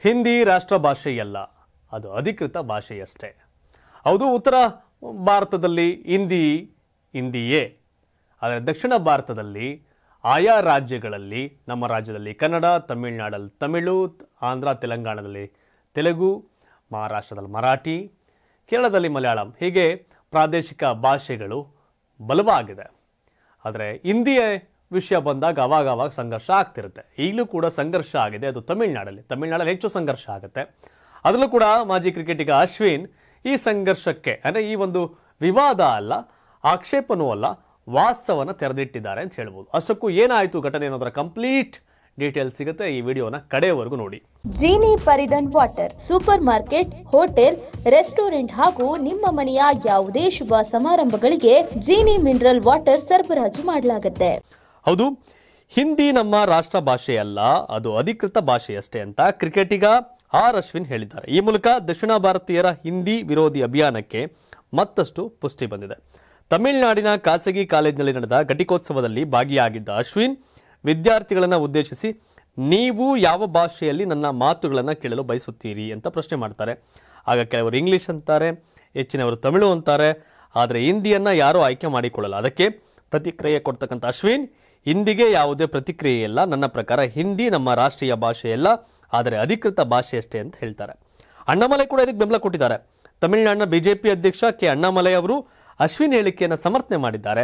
ಹಿಂದಿ ರಾಷ್ಟ್ರ ಭಾಷೆಯಲ್ಲ, ಅದು ಅಧಿಕೃತ ಭಾಷೆಯಷ್ಟೇ. ಹೌದು, ಉತ್ತರ ಭಾರತದಲ್ಲಿ ಹಿಂದಿಯೇ. ಆದರೆ ದಕ್ಷಿಣ ಭಾರತದಲ್ಲಿ ಆಯಾ ರಾಜ್ಯಗಳಲ್ಲಿ, ನಮ್ಮ ರಾಜ್ಯದಲ್ಲಿ ಕನ್ನಡ, ತಮಿಳುನಾಡಲ್ಲಿ ತಮಿಳು, ಆಂಧ್ರ ತೆಲಂಗಾಣದಲ್ಲಿ ತೆಲುಗು, ಮಹಾರಾಷ್ಟ್ರದಲ್ಲಿ ಮರಾಠಿ, ಕೇರಳದಲ್ಲಿ ಮಲಯಾಳಂ, ಹೀಗೆ ಪ್ರಾದೇಶಿಕ ಭಾಷೆಗಳು ಬಲವಾಗಿದೆ. ಆದರೆ ಹಿಂದಿಯ ವಿಷಯ ಬಂದಾಗ ಅವಾಗ ಸಂಘರ್ಷ ಆಗ್ತಿರುತ್ತೆ. ಈಗಲೂ ಕೂಡ ಸಂಘರ್ಷ ಆಗಿದೆ. ಅದು ತಮಿಳುನಾಡಲ್ಲಿ ಹೆಚ್ಚು ಸಂಘರ್ಷ ಆಗುತ್ತೆ. ಅದರಲ್ಲೂ ಕೂಡ ಮಾಜಿ ಕ್ರಿಕೆಟಿಗ ಅಶ್ವಿನ್ ಈ ಸಂಘರ್ಷಕ್ಕೆ, ಅಂದರೆ ಈ ಒಂದು ವಿವಾದ ಅಲ್ಲ, ಆಕ್ಷೇಪನೂ ಅಲ್ಲ, ವಾಸ್ತವನ ತೆರೆದಿಟ್ಟಿದ್ದಾರೆ ಅಂತ ಹೇಳ್ಬೋದು. ಅಷ್ಟಕ್ಕೂ ಏನಾಯಿತು ಘಟನೆ ಅನ್ನೋದರ ಕಂಪ್ಲೀಟ್ ಡೀಟೇಲ್ಸ್ ಸಿಗುತ್ತೆ. ಈ ವಿಡಿಯೋನ ಕಡೆಯವರೆಗೂ ನೋಡಿ. ಜೀನಿ ಪರಿದನ್ water supermarket, hotel, restaurant ಹಾಗೂ ನಿಮ್ಮ ಮನೆಯ ಯಾವುದೇ ಶುಭ ಸಮಾರಂಭಗಳಿಗೆ ಜೀನಿ ಮಿನರಲ್ ವಾಟರ್ ಸರಬರಾಜು ಮಾಡಲಾಗುತ್ತೆ. ಹೌದು, ಹಿಂದಿ ನಮ್ಮ ರಾಷ್ಟ್ರ ಭಾಷೆಯಲ್ಲ, ಅದು ಅಧಿಕೃತ ಭಾಷೆಯಷ್ಟೇ ಅಂತ ಕ್ರಿಕೆಟಿಗ ಆರ್ ಅಶ್ವಿನ್ ಹೇಳಿದ್ದಾರೆ. ಈ ಮೂಲಕ ದಕ್ಷಿಣ ಭಾರತೀಯರ ಹಿಂದಿ ವಿರೋಧಿ ಅಭಿಯಾನಕ್ಕೆ ಮತ್ತಷ್ಟು ಪುಷ್ಟಿ ಬಂದಿದೆ. ತಮಿಳುನಾಡಿನ ಖಾಸಗಿ ಕಾಲೇಜಿನಲ್ಲಿ ನಡೆದ ಘಟಿಕೋತ್ಸವದಲ್ಲಿ ಭಾಗಿಯಾಗಿದ್ದ ಅಶ್ವಿನ್ ವಿದ್ಯಾರ್ಥಿಗಳನ್ನು ಉದ್ದೇಶಿಸಿ, ನೀವು ಯಾವ ಭಾಷೆಯಲ್ಲಿ ನನ್ನ ಮಾತುಗಳನ್ನು ಕೇಳಲು ಬಯಸುತ್ತೀರಿ ಅಂತ ಪ್ರಶ್ನೆ ಮಾಡ್ತಾರೆ. ಆಗ ಕೆಲವರು ಇಂಗ್ಲಿಷ್ ಅಂತಾರೆ, ಹೆಚ್ಚಿನವರು ತಮಿಳು ಅಂತಾರೆ, ಆದರೆ ಹಿಂದಿಯನ್ನ ಯಾರೂ ಆಯ್ಕೆ ಮಾಡಿಕೊಳ್ಳಲ್ಲ. ಅದಕ್ಕೆ ಪ್ರತಿಕ್ರಿಯೆ ಕೊಡ್ತಕ್ಕಂಥ ಅಶ್ವಿನ್, ಹಿಂದಿಗೆ ಯಾವುದೇ ಪ್ರತಿಕ್ರಿಯೆ ಇಲ್ಲ, ನನ್ನ ಪ್ರಕಾರ ಹಿಂದಿ ನಮ್ಮ ರಾಷ್ಟ್ರೀಯ ಭಾಷೆಯಲ್ಲ, ಆದರೆ ಅಧಿಕೃತ ಭಾಷೆಯಷ್ಟೇ ಅಂತ ಹೇಳ್ತಾರೆ. ಅಣ್ಣಾಮಲೈ ಕೂಡ ಇದಕ್ಕೆ ಬೆಂಬಲ ಕೊಟ್ಟಿದ್ದಾರೆ. ತಮಿಳುನಾಡಿನ ಬಿಜೆಪಿ ಅಧ್ಯಕ್ಷ ಕೆ ಅಣ್ಣಾಮಲೈ ಅವರು ಅಶ್ವಿನ್ ಹೇಳಿಕೆಯನ್ನು ಸಮರ್ಥನೆ ಮಾಡಿದ್ದಾರೆ.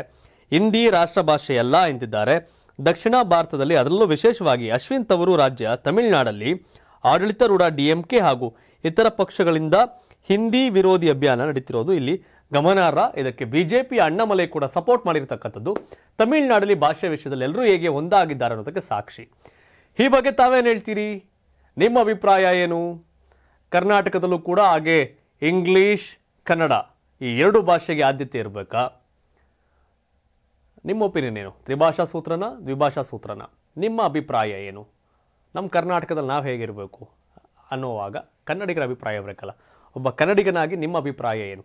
ಹಿಂದಿ ರಾಷ್ಟ್ರ ಭಾಷೆಯಲ್ಲ ಎಂದಿದ್ದಾರೆ. ದಕ್ಷಿಣ ಭಾರತದಲ್ಲಿ, ಅದರಲ್ಲೂ ವಿಶೇಷವಾಗಿ ಅಶ್ವಿನ್ ತವರು ರಾಜ್ಯ ತಮಿಳುನಾಡಲ್ಲಿ ಆಡಳಿತಾರೂಢ ಡಿಎಂಕೆ ಹಾಗೂ ಇತರ ಪಕ್ಷಗಳಿಂದ ಹಿಂದಿ ವಿರೋಧಿ ಅಭಿಯಾನ ನಡೀತಿರೋದು ಇಲ್ಲಿ ಗಮನಾರ್ಹ. ಇದಕ್ಕೆ ಬಿಜೆಪಿ ಅಣ್ಣಾಮಲೈ ಕೂಡ ಸಪೋರ್ಟ್ ಮಾಡಿರ್ತಕ್ಕಂಥದ್ದು ತಮಿಳುನಾಡಲ್ಲಿ ಭಾಷೆ ವಿಷಯದಲ್ಲಿ ಎಲ್ಲರೂ ಹೇಗೆ ಒಂದಾಗಿದ್ದಾರೆ ಅನ್ನೋದಕ್ಕೆ ಸಾಕ್ಷಿ. ಈ ಬಗ್ಗೆ ತಾವೇನು ಹೇಳ್ತೀರಿ? ನಿಮ್ಮ ಅಭಿಪ್ರಾಯ ಏನು? ಕರ್ನಾಟಕದಲ್ಲೂ ಕೂಡ ಹಾಗೆ ಇಂಗ್ಲಿಷ್, ಕನ್ನಡ ಈ ಎರಡು ಭಾಷೆಗೆ ಆದ್ಯತೆ ಇರಬೇಕಾ? ನಿಮ್ಮ ಒಪಿನಿಯನ್ ಏನು? ತ್ರಿಭಾಷಾ ಸೂತ್ರನ, ದ್ವಿಭಾಷಾ ಸೂತ್ರನ? ನಿಮ್ಮ ಅಭಿಪ್ರಾಯ ಏನು? ನಮ್ಮ ಕರ್ನಾಟಕದಲ್ಲಿ ನಾವು ಹೇಗಿರಬೇಕು ಅನ್ನೋವಾಗ ಕನ್ನಡಿಗರ ಅಭಿಪ್ರಾಯ ಇರಬೇಕಲ್ಲ. ಒಬ್ಬ ಕನ್ನಡಿಗನಾಗಿ ನಿಮ್ಮ ಅಭಿಪ್ರಾಯ ಏನು?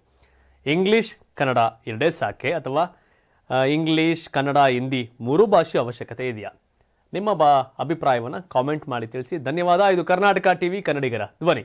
ಇಂಗ್ಲಿಷ್, ಕನ್ನಡ ಎರಡೇ ಸಾಕೆ, ಅಥವಾ ಇಂಗ್ಲಿಷ್, ಕನ್ನಡ, ಹಿಂದಿ ಮೂರು ಭಾಷೆ ಅವಶ್ಯಕತೆ ಇದೆಯಾ? ನಿಮ್ಮ ಅಭಿಪ್ರಾಯವನ್ನು ಕಾಮೆಂಟ್ ಮಾಡಿ ತಿಳಿಸಿ. ಧನ್ಯವಾದ. ಇದು ಕರ್ನಾಟಕ ಟಿವಿ, ಕನ್ನಡಿಗರ ಧ್ವನಿ.